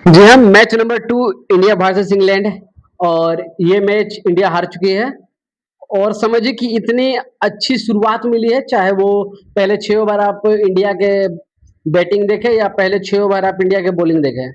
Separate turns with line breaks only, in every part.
जी हाँ, match number 2 India versus England और ये मैच इंडिया हार चुकी है और समझिए कि इतनी अच्छी शुरुआत मिली है, चाहे वो पहले 6 ओवर आप इंडिया के बैटिंग देखें या पहले 6 ओवर आप इंडिया के बॉलिंग देखें।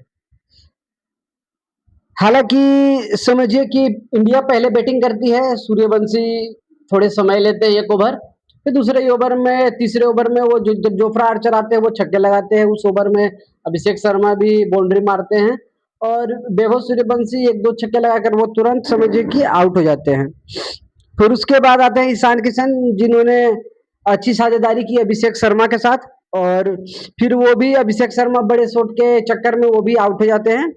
हालाँकि समझिए कि इंडिया पहले बैटिंग करती है, सूर्यवंशी थोड़े समय लेते हैं 1 ओवर, फिर दूसरे ही ओवर में तीसरे ओवर में वो जो जब जोफ्रा आर्चर आते हैं वो छक्के लगाते हैं, उस ओवर में अभिषेक शर्मा भी बाउंड्री मारते हैं और वैभव सूर्यवंशी 1-2 छक्के लगाकर वो तुरंत समझिए कि आउट हो जाते हैं। फिर उसके बाद आते हैं ईशान किशन जिन्होंने अच्छी साझेदारी की अभिषेक शर्मा के साथ और फिर वो भी अभिषेक शर्मा बड़े शॉट के चक्कर में वो भी आउट हो जाते हैं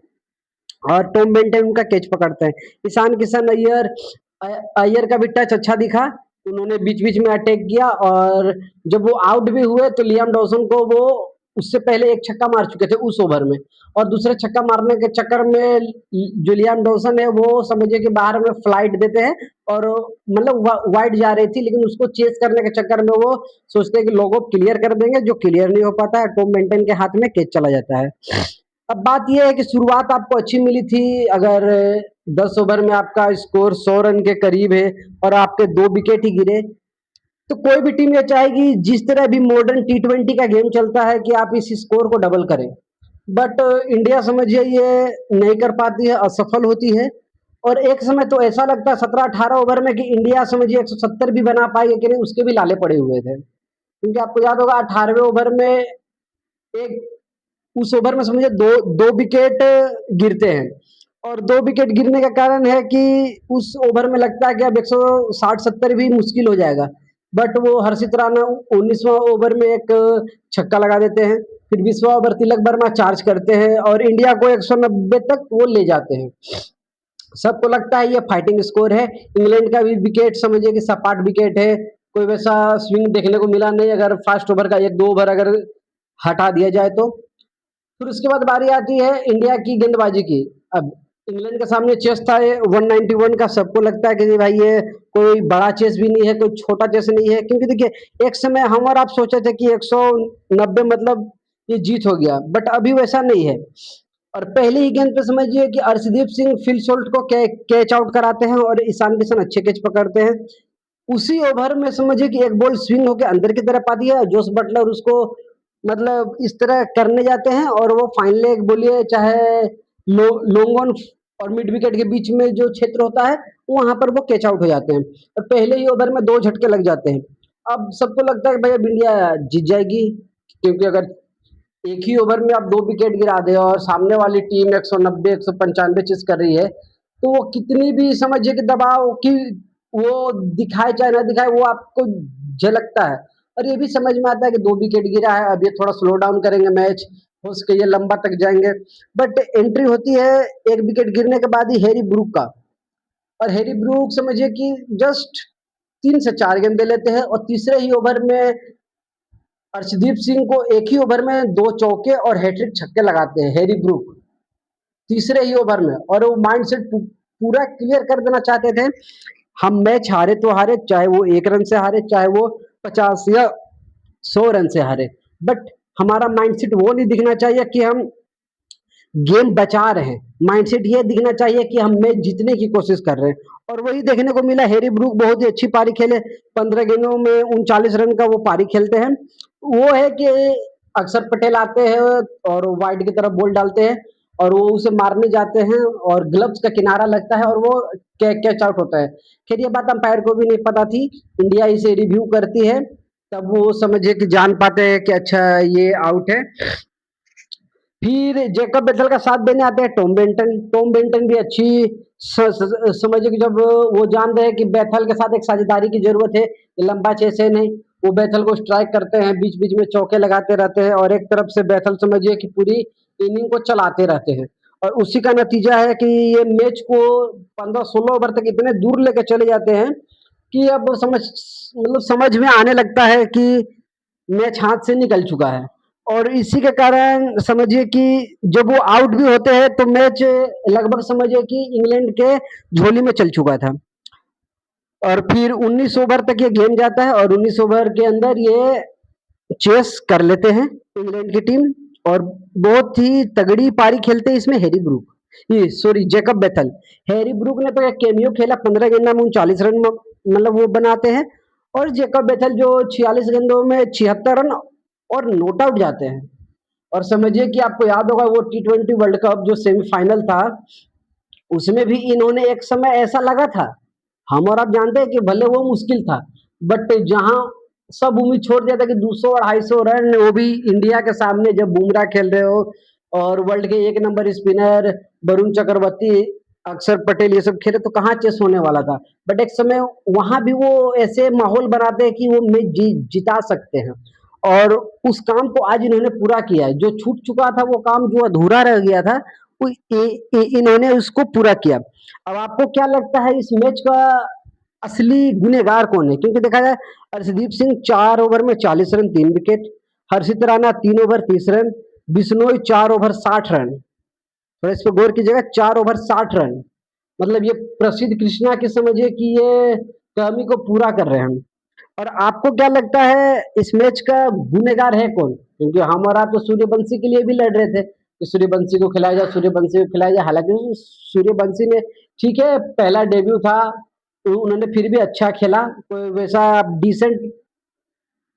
और टॉम बेंटन उनका कैच पकड़ते हैं। ईशान किशन अय्यर का भी टच अच्छा दिखा। उन्होंने बीच-बीच में अटैक किया और जब वो आउट भी हुए तो लियाम डॉसन को वो उससे पहले एक छक्का मार चुके थे उस ओवर में और दूसरे छक्का मारने के चक्कर में जो लियाम डॉसन है वो समझिए कि बाहर में फ्लाइट देते हैं और मतलब वाइड जा रही थी लेकिन उसको चेस करने के चक्कर में वो सोचते हैं कि लॉग ऑफ क्लियर कर देंगे जो क्लियर नहीं हो पाता है। टॉम बेंटन के हाथ में कैच चला जाता है। अब बात ये है कि शुरुआत आपको अच्छी मिली थी अगर 10 ओवर में आपका स्कोर 100 रन के करीब है और आपके 2 विकेट ही गिरे, तो कोई भी टीम ये चाहेगी जिस तरह भी मॉडर्न टी20 का गेम चलता है कि आप इस स्कोर को डबल करें। बट इंडिया समझिए ये नहीं कर पाती है, असफल होती है और एक समय तो ऐसा लगता है 17-18 ओवर में कि इंडिया समझिए 170 भी बना पाएगी कि नहीं उसके भी लाले पड़े हुए थे। क्योंकि आपको याद होगा 18वें ओवर में एक उस ओवर में समझिए 2 विकेट गिरते हैं और 2 विकेट गिरने का कारण है कि उस ओवर में लगता है कि अब 160-70 भी मुश्किल हो जाएगा। बट वो हर्षित राणा 19वां ओवर में एक छक्का लगा देते हैं, फिर 20वां ओवर तिलक वर्मा चार्ज करते हैं और इंडिया को 190 तक वो ले जाते हैं। सबको लगता है ये फाइटिंग स्कोर है, इंग्लैंड का भी विकेट समझिए कि सपाट विकेट है, कोई वैसा स्विंग देखने को मिला नहीं अगर फर्स्ट ओवर का 1-2 ओवर अगर हटा दिया जाए तो। फिर उसके बाद बारी आती है इंडिया की गेंदबाजी की। अब इंग्लैंड के सामने चेस था ये 191 का सबको लगता है कि भाई ये कोई बड़ा चेस भी नहीं है, कोई छोटा चेस नहीं है क्योंकि देखिए एक समय हम और आप सोचे थे कि 190 मतलब ये जीत हो गया, बट अभी वैसा नहीं है। और पहली ही गेंद पे समझिए कि अर्शदीप सिंह फिल शॉल्ट को कैच आउट कराते हैं और ईशान किशन अच्छे कैच पकड़ते हैं। उसी ओवर में समझिए कि एक बॉल स्विंग होके अंदर की तरफ आती है, जोस बटलर उसको मतलब इस तरह करने जाते हैं और वो फाइन लेग बोलिए चाहे लॉन्ग ऑन और मिड विकेट के बीच में जो क्षेत्र होता है, वहाँ पर वो कैच आउट हो जाते हैं और पहले ही ओवर में 2 झटके लग जाते हैं। अब सबको लगता है कि भाई अब इंडिया जीत जाएगी क्योंकि अगर एक ही ओवर में आप 2 विकेट गिरा दें और सामने वाली टीम 190 195 चेज़ कर रही है, तो वो कितनी भी समझिए कि दबाव की वो दिखाए चाहे ना दिखाए वो आपको झलकता है। और ये भी समझ में आता है कि 2 विकेट गिरा है, अब ये थोड़ा स्लो डाउन करेंगे मैच, हो सके ये लंबा तक जाएँगे। बट एंट्री होती है 1 विकेट गिरने के बाद ही हैरी ब्रूक का और हैरी ब्रूक समझिए कि जस्ट 3 से 4 गेंद दे लेते हैं और तीसरे ही ओवर में अर्शदीप सिंह को एक ही ओवर में 2 चौके और हैट्रिक छक्के लगाते हैं हैरी ब्रूक, तीसरे ही ओवर में और वो माइंडसेट पूरा क्लियर कर देना चाहते थे, हम मैच हारे तो हारे, चाहे वो 1 रन से हारे, चाहे वो 50 या 100 रन से हारे। बट हमारा माइंडसेट वो नहीं दिखना चाहिए कि हम गेम बचा रहे हैं, माइंडसेट ये दिखना चाहिए कि हम मैच जीतने की कोशिश कर रहे हैं और वही देखने को मिला। हैरी ब्रूक बहुत ही अच्छी पारी खेले, 15 गेंदों में 39 रन का वो पारी खेलते हैं। वो है कि अक्षर पटेल आते हैं और वाइड की तरफ बॉल डालते हैं और वो उसे मारने जाते हैं और ग्लव्स का किनारा लगता है और वो कैच आउट होता है। खैर ये बात अंपायर को भी नहीं पता थी, इंडिया इसे रिव्यू करती है, तब वो समझिए कि जान पाते हैं कि अच्छा ये आउट है। फिर जेकब बेथल का साथ देने आते हैं टॉम बेंटन। टॉम बेंटन भी अच्छी समझिए कि जब वो जान रहे हैं कि बेथल के साथ एक साझेदारी की जरूरत है, लंबा चेस है नहीं, वो बेथल को स्ट्राइक करते हैं, बीच बीच में चौके लगाते रहते हैं और एक तरफ से बेथल समझिए कि पूरी इनिंग को चलाते रहते हैं और उसी का नतीजा है कि ये मैच को 15-16 ओवर तक इतने दूर लेके चले जाते हैं कि अब समझ में आने लगता है कि मैच हाथ से निकल चुका है और इसी के कारण समझिए कि जब वो आउट भी होते हैं तो मैच लगभग समझिए कि इंग्लैंड के झोली में चल चुका था और फिर 19 ओवर तक ये गेम जाता है और 19 ओवर के अंदर ये चेस कर लेते हैं इंग्लैंड की टीम और बहुत ही तगड़ी पारी खेलते हैं इसमें हैरी ब्रूक, ये sorry Jacob Bethell. Harry Brook ने तो एक कैमियो खेला, 15 गेंदों में 39 रन मतलब वो बनाते हैं, और जैकब बेथल जो 46 गेंदों में 76 रन और नॉट आउट जाते हैं। और समझिए कि आपको याद होगा वो T20 वर्ल्ड कप जो सेमीफाइनल था, उसमें भी इन्होंने एक समय ऐसा लगा था, हम और आप जानते हैं कि भले वो मुश्किल था, बट जहां सब उम्मीद छोड़ दिया था कि 200 250 रन, वो भी इंडिया के सामने जब बुमराह खेल रहे हो और वर्ल्ड के एक नंबर स्पिनर वरुण चक्रवर्ती, अक्षर पटेल ये सब खेले, तो कहाँ चेस होने वाला था। बट एक समय वहां भी वो ऐसे माहौल बनाते हैं कि वो मैच जिता सकते हैं, और उस काम को आज इन्होंने पूरा किया है। जो छूट चुका था वो काम, जो अधूरा रह गया था, वो इन्होंने उसको पूरा किया। अब आपको क्या लगता है इस मैच का असली गुनेगार कौन है? क्योंकि देखा जाए, अर्शदीप सिंह 4 ओवर में 40 run 3 wicket, Harshit Rana 3 over 30 run, Bishnoi 4 over 60 run. थोड़ा इस पे गौर कीजिएगा, 4 ओवर 60 रन, मतलब ये प्रसिद्ध कृष्णा की समझिए कि ये कमी को पूरा कर रहे हैं। और आपको क्या लगता है इस मैच का गुनेगार है कौन? क्योंकि हम और आप तो सूर्यवंशी के लिए भी लड़ रहे थे कि सूर्यवंशी को खिलाया जाए, सूर्यवंशी को खिलाया जाए। हालांकि सूर्यवंशी ने, ठीक है, पहला डेब्यू था, तो उन्होंने फिर भी अच्छा खेला, कोई वैसा डिसेंट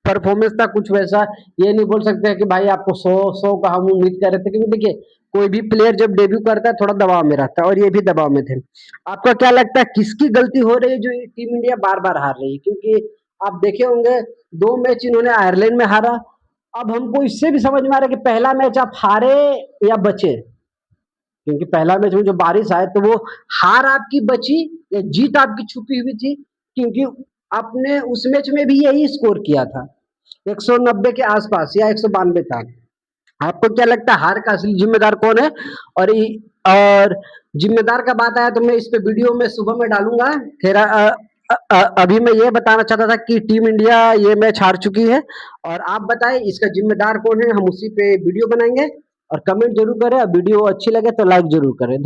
परफॉर्मेंस था, कुछ वैसा ये नहीं बोल सकते कि भाई आपको 100 का हम उम्मीद कर रहे थे, क्योंकि देखिए कोई भी प्लेयर जब डेब्यू करता है थोड़ा दबाव में रहता है, और ये भी दबाव में थे। आपका क्या लगता है किसकी गलती हो रही है जो टीम इंडिया बार बार हार रही है? क्योंकि आप देखे होंगे 2 मैच इन्होंने आयरलैंड में हारा। अब हमको इससे भी समझ में आ रहा है कि पहला मैच आप हारे या बचे, क्योंकि पहला मैच में जो बारिश आए तो वो हार आपकी बची या जीत आपकी छुपी हुई थी, क्योंकि आपने उस मैच में भी यही स्कोर किया था, 190 के आसपास या 192 था। आपको क्या लगता है हार का असली जिम्मेदार कौन है? और और जिम्मेदार का बात आया तो मैं इस पे वीडियो में सुबह में डालूंगा। खैर अभी मैं ये बताना चाहता था कि टीम इंडिया ये मैच हार चुकी है, और आप बताएं इसका जिम्मेदार कौन है, हम उसी पे वीडियो बनाएंगे। और कमेंट जरूर करें, वीडियो अच्छी लगे तो लाइक जरूर करें।